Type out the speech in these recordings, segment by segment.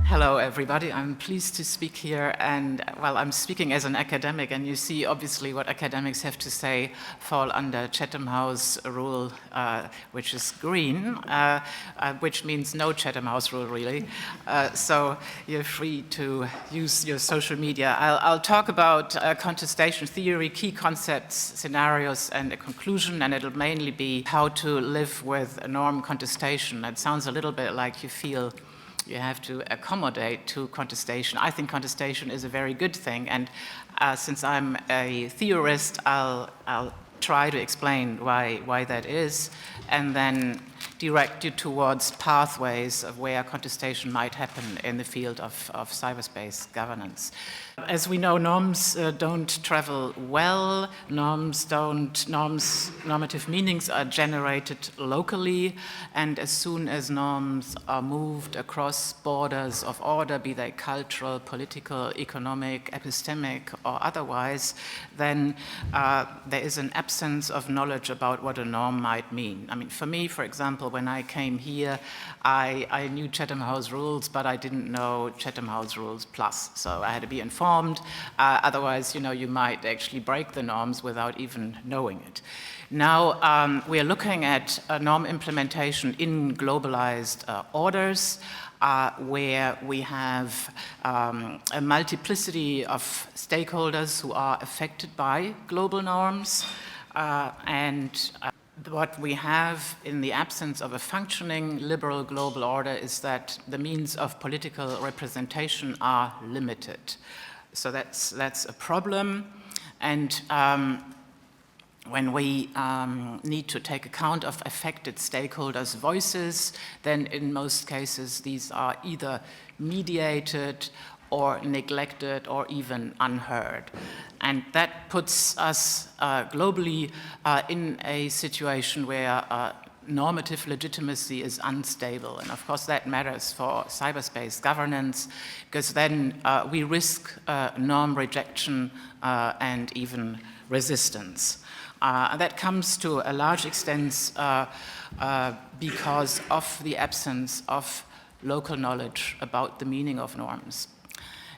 Hello, everybody. I'm pleased to speak here, and well, I'm speaking as an academic, and you see obviously what academics have to say fall under Chatham House rule, which is green, which means no Chatham House rule, really. So you're free to use your social media. I'll talk about contestation theory, key concepts, scenarios, and a conclusion, and it'll mainly be how to live with a norm contestation. It sounds a little bit like you feel you have to accommodate to contestation. I think contestation is a very good thing, and since I'm a theorist, I'll try to explain why that is, and then direct you towards pathways of where contestation might happen in the field of cyberspace governance. As we know, norms don't travel well. Normative meanings are generated locally, and as soon as norms are moved across borders of order, be they cultural, political, economic, epistemic, or otherwise, then there is an absence of knowledge about what a norm might mean. I mean, for me, for example, when I came here, I knew Chatham House rules, but I didn't know Chatham House rules plus, so I had to be informed. Otherwise, you might actually break the norms without even knowing it. Now, we are looking at norm implementation in globalized orders, where we have a multiplicity of stakeholders who are affected by global norms, and what we have in the absence of a functioning liberal global order is that the means of political representation are limited. So that's a problem, and when we need to take account of affected stakeholders' voices, then in most cases these are either mediated or neglected or even unheard. And that puts us globally in a situation where normative legitimacy is unstable. And of course that matters for cyberspace governance, because then we risk norm rejection and even resistance. That comes to a large extent because of the absence of local knowledge about the meaning of norms.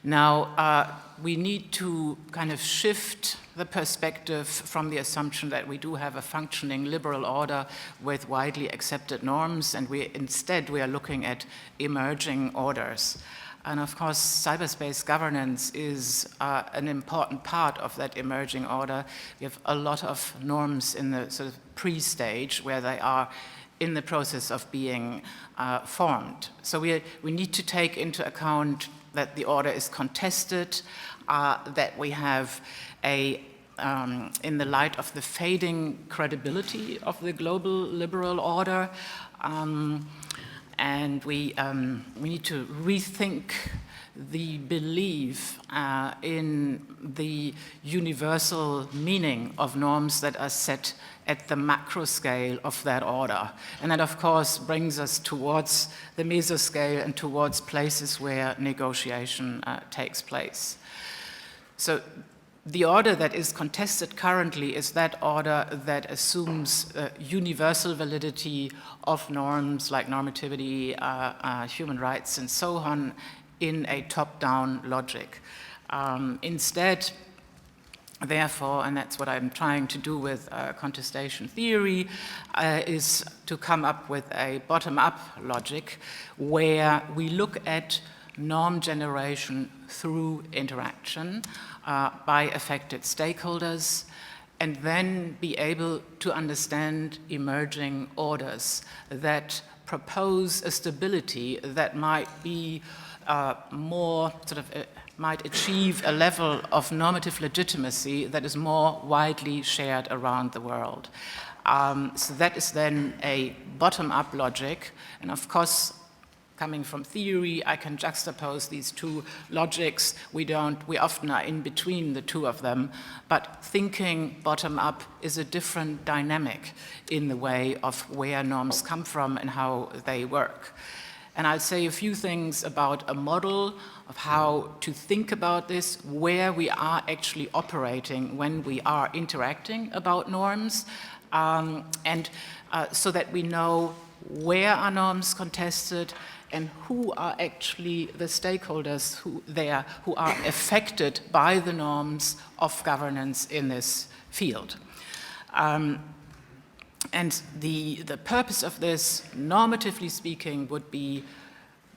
Now, we need to kind of shift the perspective from the assumption that we do have a functioning liberal order with widely accepted norms, and instead we are looking at emerging orders. And of course, cyberspace governance is an important part of that emerging order. We have a lot of norms in the sort of pre-stage where they are in the process of being formed. So we need to take into account that the order is contested, that we have in the light of the fading credibility of the global liberal order, and we need to rethink the belief in the universal meaning of norms that are set at the macro scale of that order. And that, of course, brings us towards the mesoscale and towards places where negotiation takes place. So the order that is contested currently is that order that assumes universal validity of norms like normativity, human rights, and so on in a top-down logic. Instead, therefore, and that's what I'm trying to do with contestation theory, is to come up with a bottom-up logic where we look at norm generation through interaction by affected stakeholders, and then be able to understand emerging orders that propose a stability that might be more sort of might achieve a level of normative legitimacy that is more widely shared around the world. So that is then a bottom-up logic, and of course, coming from theory, I can juxtapose these two logics. We often are in between the two of them, but thinking bottom-up is a different dynamic in the way of where norms come from and how they work. And I'll say a few things about a model of how to think about this, where we are actually operating when we are interacting about norms, so that we know where are norms contested and who are actually the stakeholders who are affected by the norms of governance in this field. And the purpose of this, normatively speaking, would be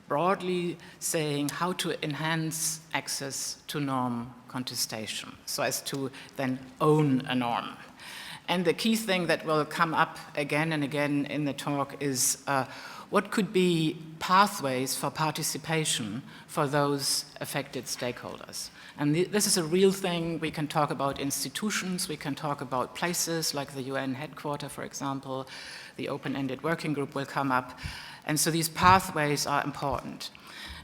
broadly saying how to enhance access to norm contestation, so as to then own a norm. And the key thing that will come up again and again in the talk is what could be pathways for participation for those affected stakeholders. And this is a real thing. We can talk about institutions, we can talk about places like the UN headquarters, for example. The open-ended working group will come up. And so these pathways are important.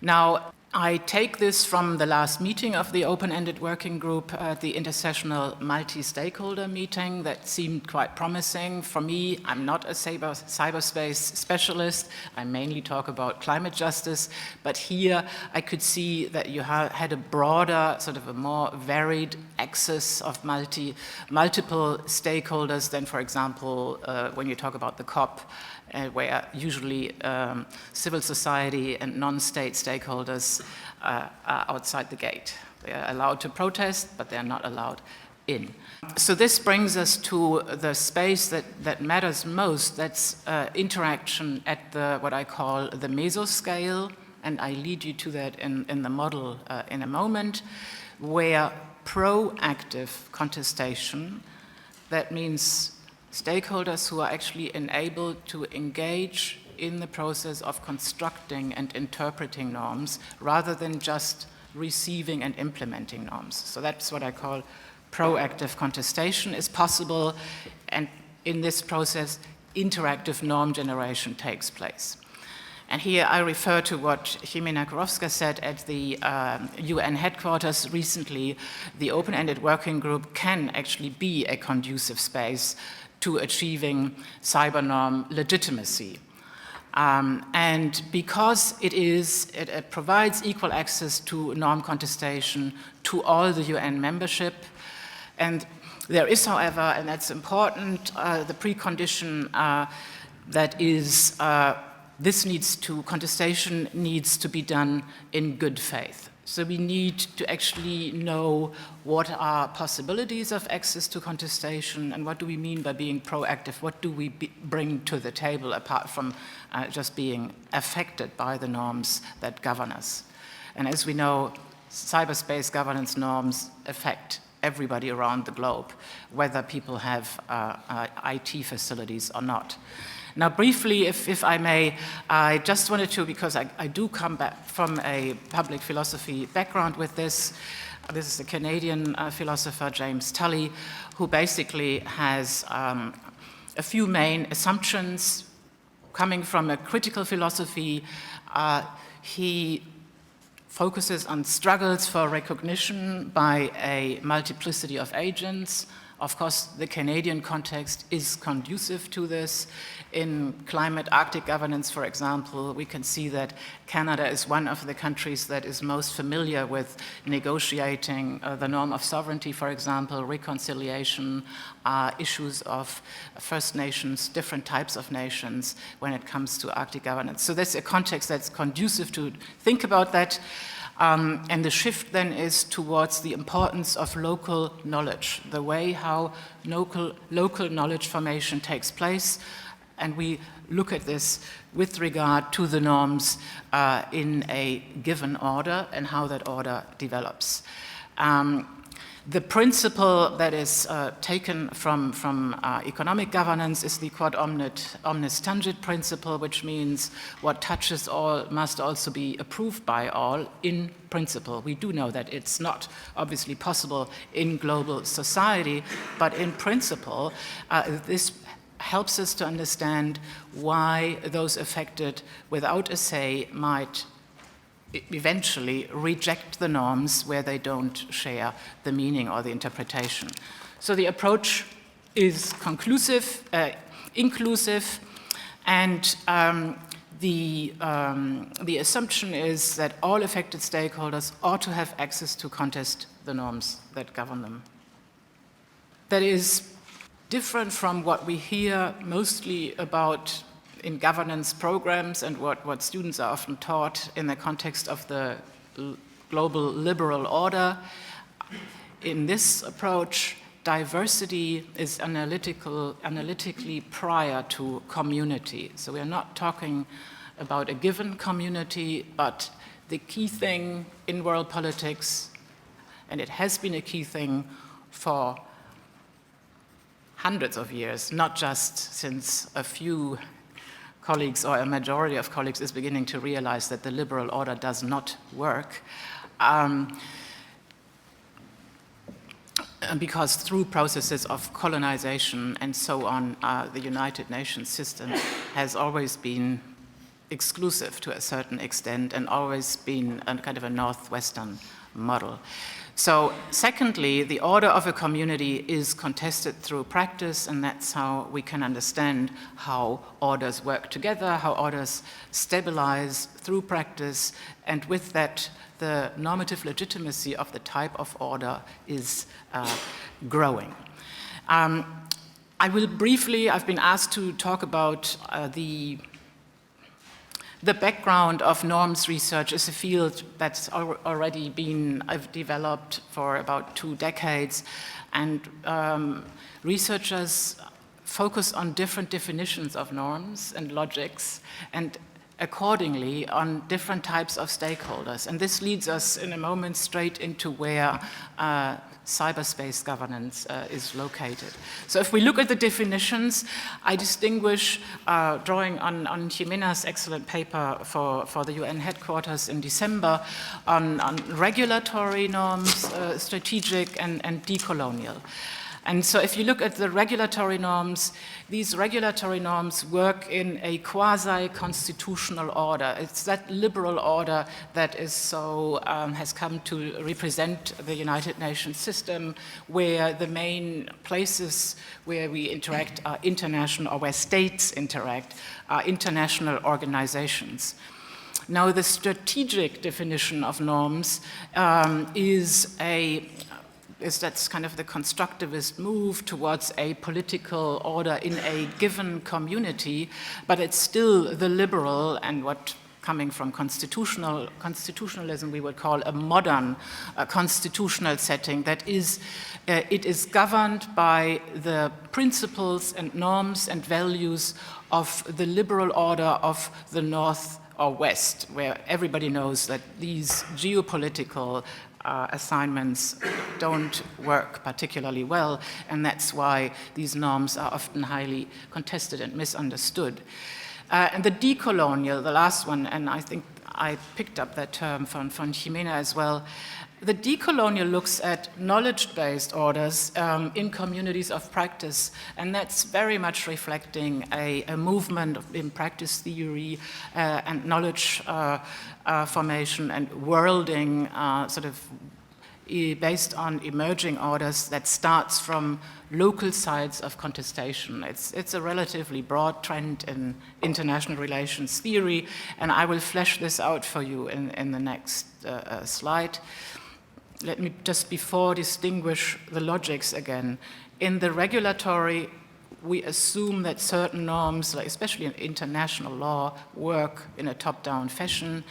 Now, I take this from the last meeting of the open-ended working group, the intersessional multi-stakeholder meeting that seemed quite promising. For me, I'm not a cyberspace specialist. I mainly talk about climate justice. But here I could see that you had a broader, sort of a more varied access of multiple stakeholders than, for example, when you talk about the COP, where usually civil society and non-state stakeholders are outside the gate. They are allowed to protest, but they're not allowed in. So this brings us to the space that matters most. That's interaction at what I call the mesoscale, and I lead you to that in the model in a moment, where proactive contestation, that means stakeholders who are actually enabled to engage in the process of constructing and interpreting norms rather than just receiving and implementing norms. So that's what I call proactive contestation is possible, and in this process, interactive norm generation takes place. And here I refer to what Jimena Kurowska said at the UN headquarters recently. The open-ended working group can actually be a conducive space to achieving cyber norm legitimacy. And because it provides equal access to norm contestation to all the UN membership, and there is, however, and that's important, the precondition that is contestation needs to be done in good faith. So we need to actually know what are possibilities of access to contestation and what do we mean by being proactive, what do we bring to the table apart from just being affected by the norms that govern us. And as we know, cyberspace governance norms affect everybody around the globe, whether people have IT facilities or not. Now, briefly, if I may, I just wanted to, because I do come back from a public philosophy background with this. This is the Canadian philosopher James Tully, who basically has a few main assumptions coming from a critical philosophy. He focuses on struggles for recognition by a multiplicity of agents. Of course, the Canadian context is conducive to this. In climate Arctic governance, for example, we can see that Canada is one of the countries that is most familiar with negotiating the norm of sovereignty, for example, reconciliation, issues of First Nations, different types of nations when it comes to Arctic governance. So that's a context that's conducive to think about that. And the shift then is towards the importance of local knowledge, the way how local knowledge formation takes place. And we look at this with regard to the norms in a given order and how that order develops. The principle that is taken from economic governance is the quod omnis tangit principle, which means what touches all must also be approved by all in principle. We do know that it's not obviously possible in global society, but in principle, this helps us to understand why those affected without a say might eventually reject the norms where they don't share the meaning or the interpretation. So the approach is conclusive, inclusive, and the assumption is that all affected stakeholders ought to have access to contest the norms that govern them. That is different from what we hear mostly about in governance programs and what students are often taught in the context of the global liberal order. In this approach, diversity is analytically prior to community. So we are not talking about a given community, but the key thing in world politics, and it has been a key thing for hundreds of years, not just since a few colleagues or a majority of colleagues is beginning to realize that the liberal order does not work. Because through processes of colonization and so on, the United Nations system has always been exclusive to a certain extent and always been a kind of a Northwestern model. So secondly, the order of a community is contested through practice, and that's how we can understand how orders work together, how orders stabilize through practice, and with that, the normative legitimacy of the type of order is growing. I will briefly, I've been asked to talk about the background of norms research is a field that's already been developed for about 2 decades, and researchers focus on different definitions of norms and logics, and accordingly on different types of stakeholders. And this leads us in a moment straight into where cyberspace governance is located. So if we look at the definitions, I distinguish, drawing on Antje Wiener's excellent paper for the UN headquarters in December on regulatory norms, strategic and decolonial. And so if you look at the regulatory norms, these regulatory norms work in a quasi-constitutional order. It's that liberal order that is so, has come to represent the United Nations system, where the main places where we interact are international, or where states interact, are international organizations. Now, the strategic definition of norms that's kind of the constructivist move towards a political order in a given community, but it's still the liberal and what coming from constitutionalism we would call a modern constitutional setting that is, it is governed by the principles and norms and values of the liberal order of the North or West, where everybody knows that these geopolitical assignments don't work particularly well, and that's why these norms are often highly contested and misunderstood. And the decolonial, the last one, and I think I picked up that term from Antje Wiener as well. The decolonial looks at knowledge-based orders in communities of practice, and that's very much reflecting a movement in practice theory and knowledge formation and worlding sort of based on emerging orders that starts from local sites of contestation. It's a relatively broad trend in international relations theory, and I will flesh this out for you in the next slide. Let me just before distinguish the logics again. In the regulatory, we assume that certain norms, like especially in international law, work in a top-down fashion.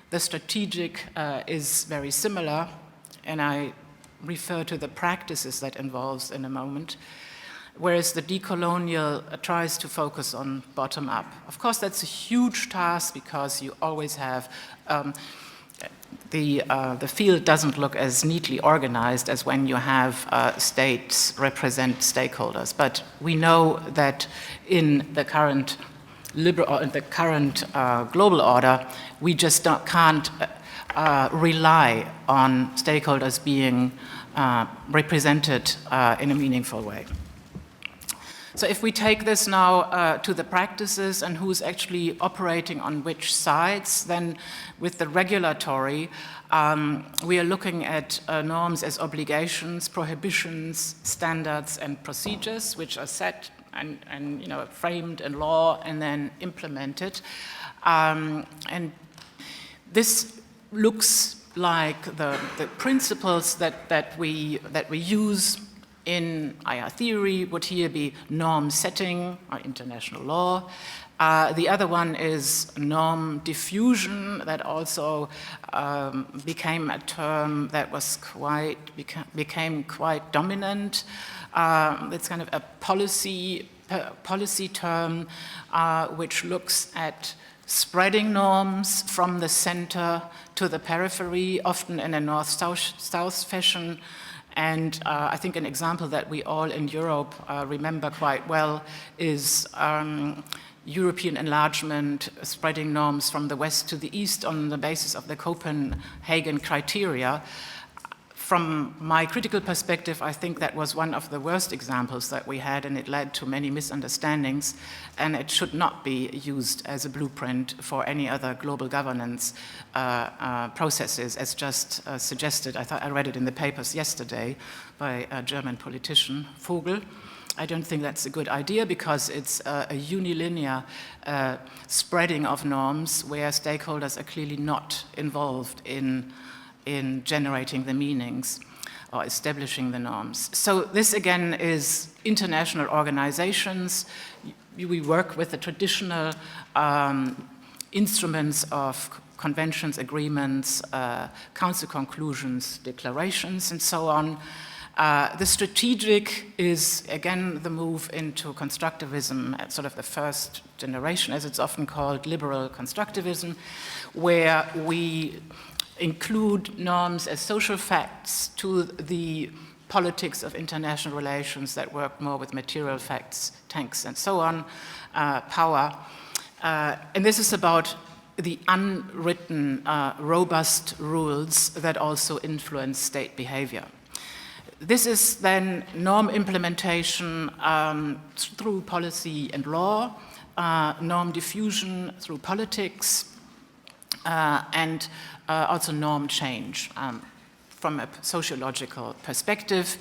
The strategic is very similar, and I refer to the practices that involves in a moment, whereas the decolonial tries to focus on bottom-up. Of course, that's a huge task because you always have the field doesn't look as neatly organized as when you have states represent stakeholders. But we know that in the current global order, we just can't rely on stakeholders being represented in a meaningful way. So if we take this now to the practices and who's actually operating on which sides, then with the regulatory, we are looking at norms as obligations, prohibitions, standards, and procedures, which are set and framed in law and then implemented. And this looks like the principles that we use in IR theory would here be norm setting or international law. The other one is norm diffusion, that also became a term that was became quite dominant. It's kind of a policy term which looks at spreading norms from the center to the periphery, often in a north-south fashion. And I think an example that we all in Europe remember quite well is European enlargement, spreading norms from the west to the east on the basis of the Copenhagen criteria. From my critical perspective, I think that was one of the worst examples that we had, and it led to many misunderstandings, and it should not be used as a blueprint for any other global governance processes, as just suggested. I read it in the papers yesterday by a German politician, Vogel. I don't think that's a good idea because it's a unilinear spreading of norms where stakeholders are clearly not involved in generating the meanings or establishing the norms. So this again is international organizations. We work with the traditional instruments of conventions, agreements, council conclusions, declarations, and so on. The strategic is, again, the move into constructivism at sort of the first generation, as it's often called, liberal constructivism, where we include norms as social facts to the politics of international relations that work more with material facts, tanks and so on, power. And this is about the unwritten, robust rules that also influence state behavior. This is then norm implementation through policy and law, norm diffusion through politics, and also norm change from a sociological perspective.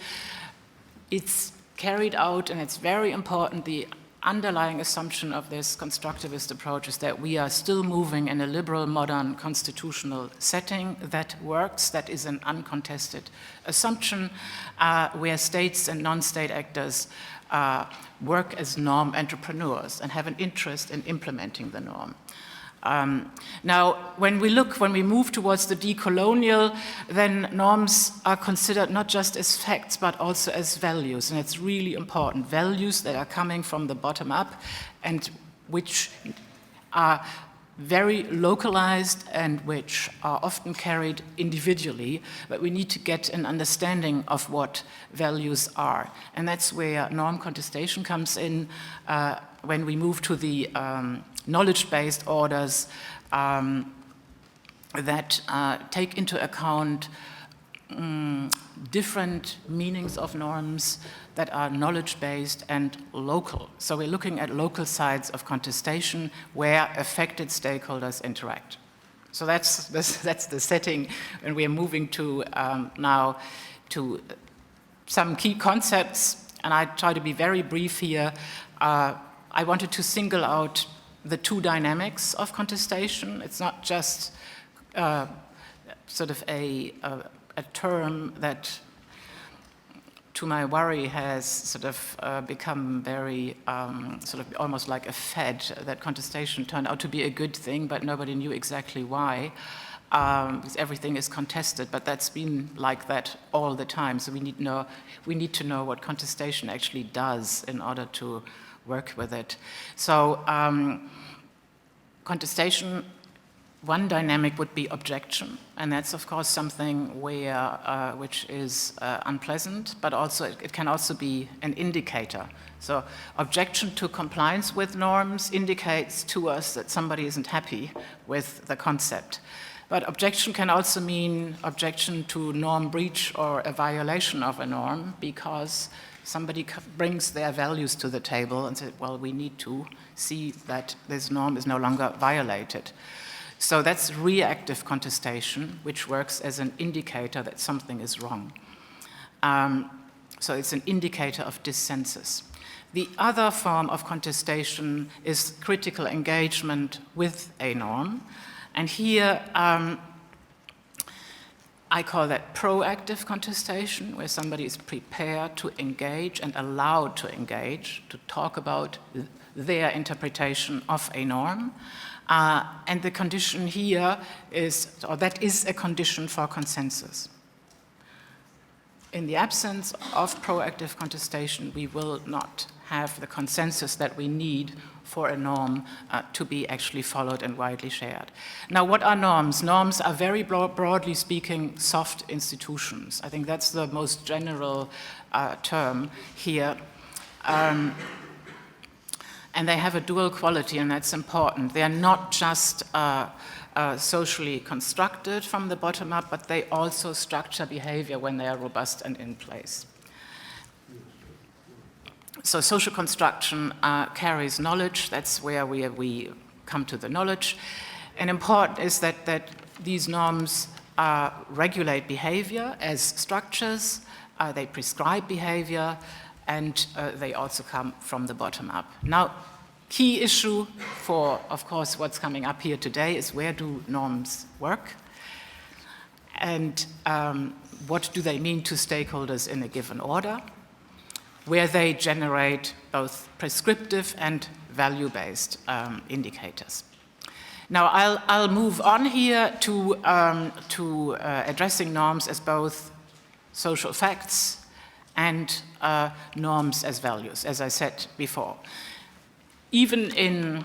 It's carried out, and it's very important, the underlying assumption of this constructivist approach is that we are still moving in a liberal, modern, constitutional setting that works. That is an uncontested assumption where states and non-state actors work as norm entrepreneurs and have an interest in implementing the norm. Now, when we move towards the decolonial, then norms are considered not just as facts, but also as values, and it's really important. Values that are coming from the bottom up and which are very localized and which are often carried individually, but we need to get an understanding of what values are. And that's where norm contestation comes in when we move to the knowledge-based orders that take into account different meanings of norms that are knowledge-based and local. So we're looking at local sides of contestation where affected stakeholders interact. So that's the setting, and we're moving to now to some key concepts, and I try to be very brief here. I wanted to single out the two dynamics of contestation. It's not just sort of a term that, to my worry, has sort of become very sort of almost like a fad, that contestation turned out to be a good thing, but nobody knew exactly why, because everything is contested, but that's been like that all the time. So we need to know what contestation actually does in order to work with it. So contestation, one dynamic would be objection, and that's of course something where which is unpleasant, but also it can also be an indicator. So objection to compliance with norms indicates to us that somebody isn't happy with the concept. But objection can also mean objection to norm breach or a violation of a norm because somebody brings their values to the table and says, well, we need to see that this norm is no longer violated. So that's reactive contestation, which works as an indicator that something is wrong. So it's an indicator of dissensus. The other form of contestation is critical engagement with a norm. And here, I call that proactive contestation, where somebody is prepared to engage and allowed to engage, to talk about their interpretation of a norm. And the condition here is, or that is a condition for consensus. In the absence of proactive contestation, we will not have the consensus that we need for a norm to be actually followed and widely shared. Now, what are norms? Norms are very broadly speaking soft institutions. I think that's the most general term here. And they have a dual quality, and that's important. They are not just socially constructed from the bottom up, but they also structure behavior when they are robust and in place. So social construction carries knowledge. That's where we come to the knowledge. And important is that these norms regulate behavior as structures, they prescribe behavior, and they also come from the bottom up. Now, key issue for, of course, what's coming up here today is where do norms work? And what do they mean to stakeholders in a given order? Where they generate both prescriptive and value-based indicators. Now, I'll move on here to addressing norms as both social facts and norms as values, as I said before. Even in,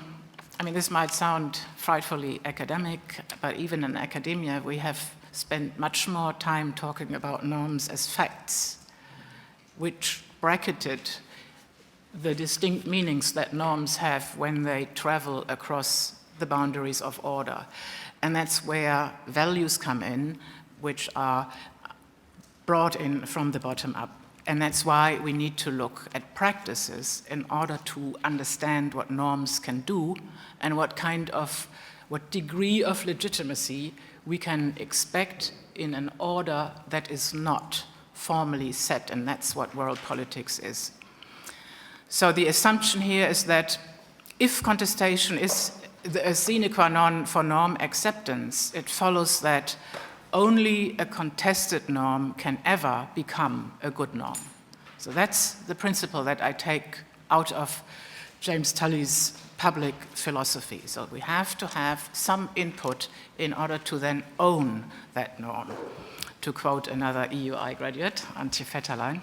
I mean, this might sound frightfully academic, but even in academia, we have spent much more time talking about norms as facts, which bracketed the distinct meanings that norms have when they travel across the boundaries of order. And that's where values come in, which are brought in from the bottom up. And that's why we need to look at practices in order to understand what norms can do and what degree of legitimacy we can expect in an order that is not formally set, and that's what world politics is. So the assumption here is that if contestation is a sine qua non for norm acceptance, it follows that only a contested norm can ever become a good norm. So that's the principle that I take out of James Tully's public philosophy. So we have to have some input in order to then own that norm, to quote another EUI graduate, Antje Wiener.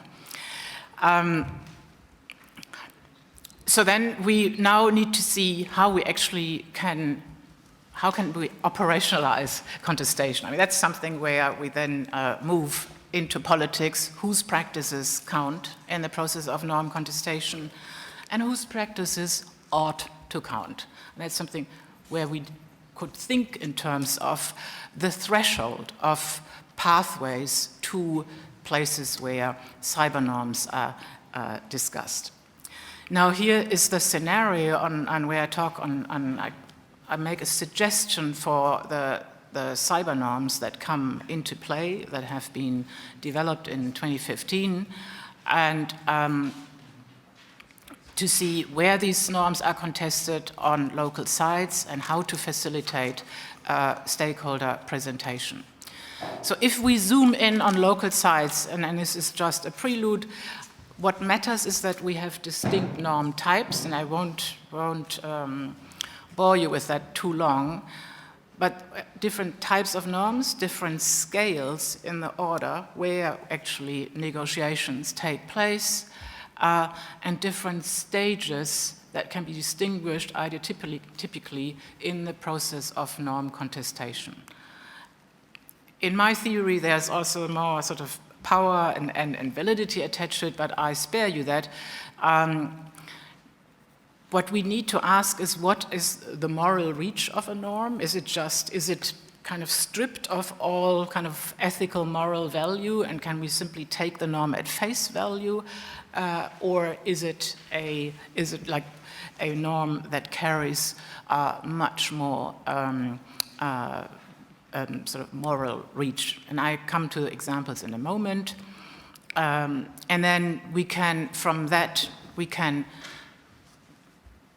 So then we now need to see how we actually how can we operationalize contestation? I mean, that's something where we then move into politics, whose practices count in the process of norm contestation, and whose practices ought to count. And that's something where we could think in terms of the threshold of pathways to places where cyber norms are discussed. Now here is the scenario on where I talk I make a suggestion for the cyber norms that come into play that have been developed in 2015, and to see where these norms are contested on local sites and how to facilitate stakeholder presentation. So if we zoom in on local sites, and this is just a prelude, what matters is that we have distinct norm types, and I won't bore you with that too long, but different types of norms, different scales in the order where actually negotiations take place, and different stages that can be distinguished either typically in the process of norm contestation. In my theory, there's also more sort of power and validity attached to it, but I spare you that. What we need to ask is, what is the moral reach of a norm? Is it kind of stripped of all kind of ethical moral value, and can we simply take the norm at face value? Or is it like a norm that carries much more sort of moral reach? And I come to examples in a moment. And then we can, from that we can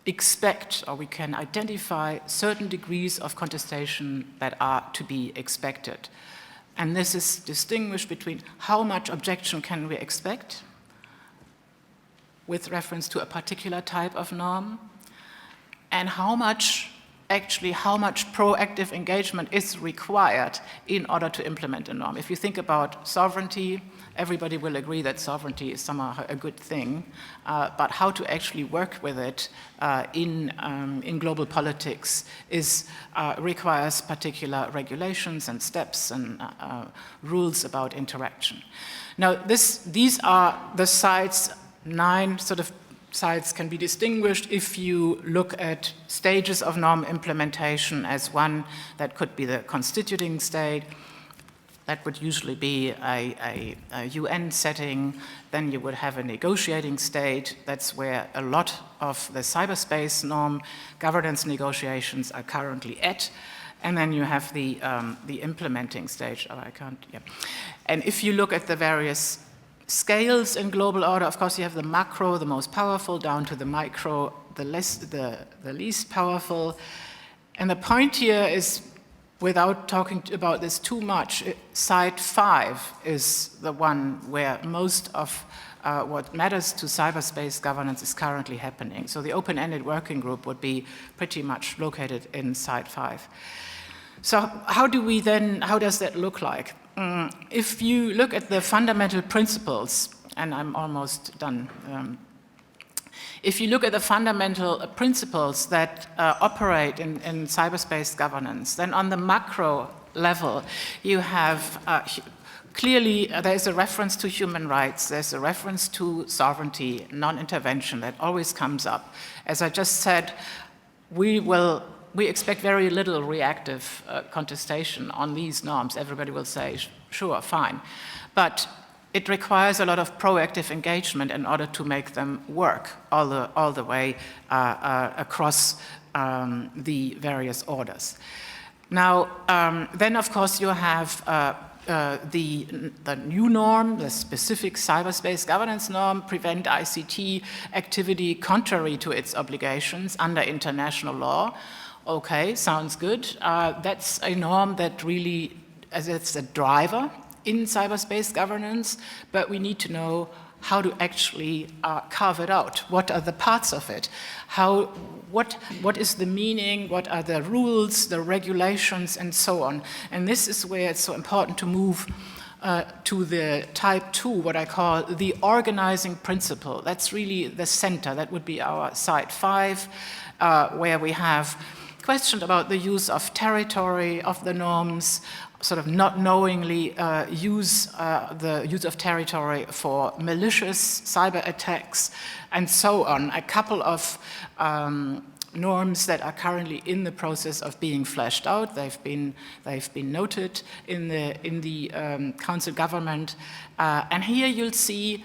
expect, or we can identify certain degrees of contestation that are to be expected. And this is distinguished between how much objection can we expect with reference to a particular type of norm, and how much proactive engagement is required in order to implement a norm. If you think about sovereignty, everybody will agree that sovereignty is somehow a good thing, but how to actually work with it in global politics requires particular regulations and steps and rules about interaction. Now, these are the sides. 9 sort of sides can be distinguished if you look at stages of norm implementation as one that could be the constituting state. That would usually be a UN setting. Then you would have a negotiating state. That's where a lot of the cyberspace norm governance negotiations are currently at. And then you have the implementing stage. Oh, I can't, yeah. And if you look at the various scales in global order, of course, you have the macro, the most powerful, down to the micro, the least powerful. And the point here is, without talking about this too much, side 5 is the one where most of what matters to cyberspace governance is currently happening. So the open-ended working group would be pretty much located in side 5. So how does that look like? If you look at the fundamental principles, and I'm almost done. If you look at the fundamental principles that operate in cyberspace governance, then on the macro level, you have clearly, there's a reference to human rights, there's a reference to sovereignty, non-intervention, that always comes up. As I just said, we expect very little reactive contestation on these norms. Everybody will say, sure, fine. But it requires a lot of proactive engagement in order to make them work all the way across the various orders. Now, then of course you have the new norm, the specific cyberspace governance norm, prevent ICT activity contrary to its obligations under international law. Okay, sounds good. That's a norm that really, as it's a driver in cyberspace governance, but we need to know how to actually carve it out. What are the parts of it? What is the meaning? What are the rules, the regulations, and so on? And this is where it's so important to move to the type 2, what I call the organizing principle. That's really the center. That would be our side 5, where we have questioned about the use of territory of the norms, sort of not knowingly use the use of territory for malicious cyber attacks, and so on. A couple of norms that are currently in the process of being fleshed out. They've been noted in the council government, and here you'll see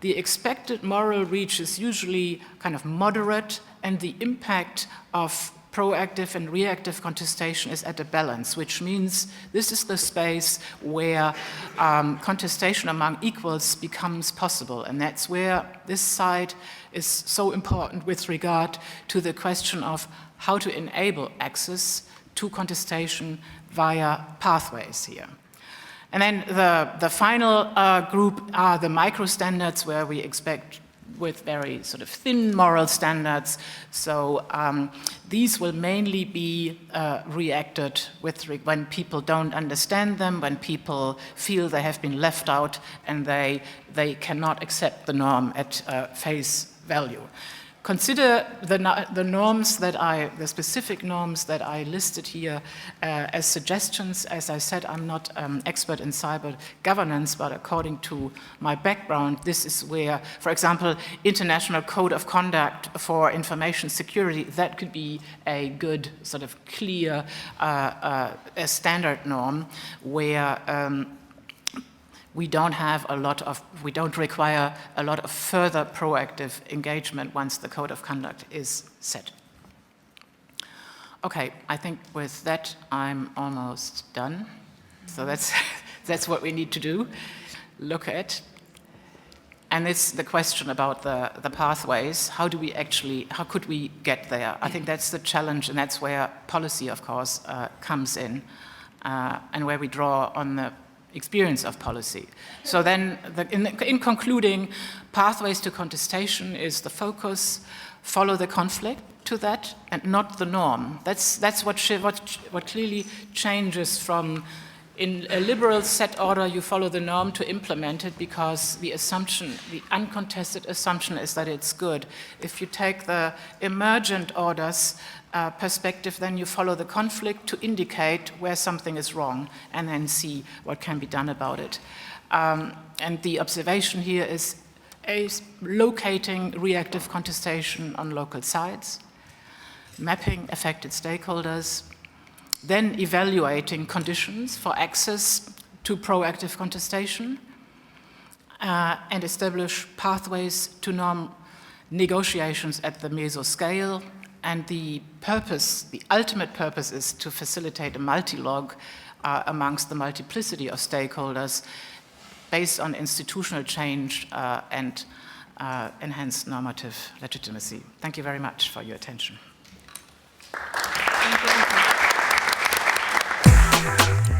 the expected moral reach is usually kind of moderate, and the impact of proactive and reactive contestation is at a balance, which means this is the space where contestation among equals becomes possible. And that's where this side is so important with regard to the question of how to enable access to contestation via pathways here. And then the final group are the micro standards, where we expect with very sort of thin moral standards. So these will mainly be reacted with when people don't understand them, when people feel they have been left out and they cannot accept the norm at face value. Consider the norms the specific norms that I listed here as suggestions. As I said, I'm not expert in cyber governance, but according to my background, this is where, for example, International Code of Conduct for Information Security, that could be a good sort of clear a standard norm where we don't require a lot of further proactive engagement once the code of conduct is set. Okay, I think with that I'm almost done. So that's what we need to do, look at. And it's the question about the pathways. How could we get there? I think that's the challenge, and that's where policy, of course, comes in, and where we draw on the experience of policy. So then, in concluding, pathways to contestation is the focus. Follow the conflict to that, and not the norm. That's what clearly changes from, in a liberal set order, you follow the norm to implement it, because the assumption, the uncontested assumption, is that it's good. If you take the emergent orders perspective, then you follow the conflict to indicate where something is wrong, and then see what can be done about it. And the observation here is locating reactive contestation on local sites, mapping affected stakeholders, then evaluating conditions for access to proactive contestation, and establish pathways to norm negotiations at the meso scale. And the ultimate purpose is to facilitate a multi-log amongst the multiplicity of stakeholders based on institutional change and enhanced normative legitimacy. Thank you very much for your attention. Thank you.